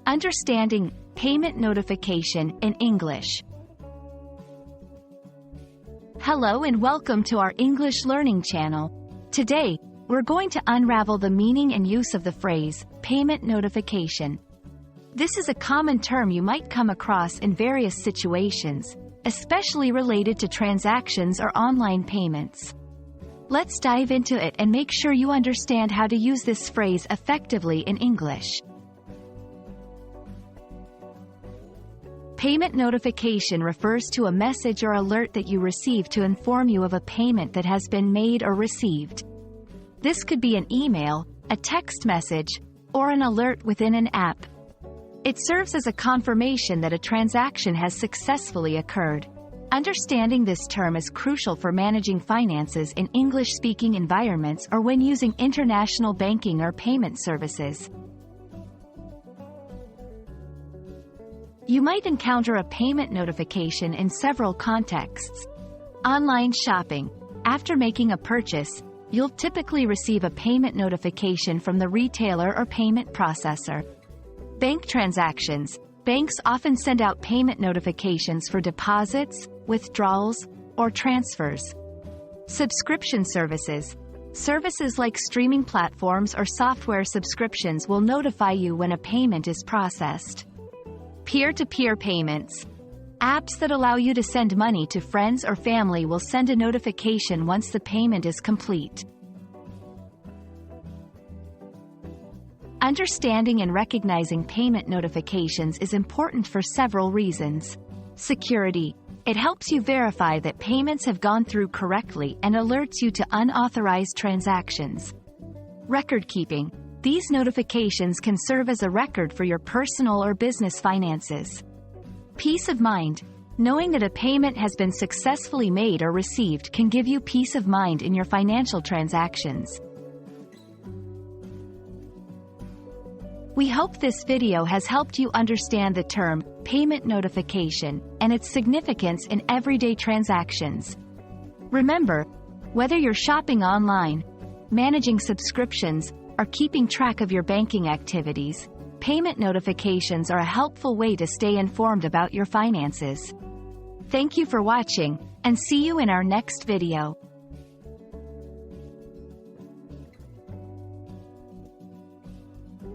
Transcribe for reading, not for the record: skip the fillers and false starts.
Understanding payment notification in English. Hello and welcome to our English learning channel. Today, we're going to unravel the meaning and use of the phrase, payment notification. This is a common term you might come across in various situations, especially related to transactions or online payments. Let's dive into it and make sure you understand how to use this phrase effectively in English. Payment notification refers to a message or alert that you receive to inform you of a payment that has been made or received. This could be an email, a text message, or an alert within an app. It serves as a confirmation that a transaction has successfully occurred. Understanding this term is crucial for managing finances in English-speaking environments or when using international banking or payment services. You might encounter a payment notification in several contexts. Online shopping. After making a purchase, you'll typically receive a payment notification from the retailer or payment processor. Bank transactions. Banks often send out payment notifications for deposits, withdrawals, or transfers. Subscription services. Services like streaming platforms or software subscriptions will notify you when a payment is processed. Peer-to-peer payments. Apps that allow you to send money to friends or family will send a notification once the payment is complete. Understanding and recognizing payment notifications is important for several reasons. Security. It helps you verify that payments have gone through correctly and alerts you to unauthorized transactions. Record keeping. These notifications can serve as a record for your personal or business finances. Peace of mind. Knowing that a payment has been successfully made or received can give you peace of mind in your financial transactions. We hope this video has helped you understand the term, payment notification, and its significance in everyday transactions. Remember, whether you're shopping online, managing subscriptions, or keeping track of your banking activities, payment notifications are a helpful way to stay informed about your finances. Thank you for watching, and see you in our next video.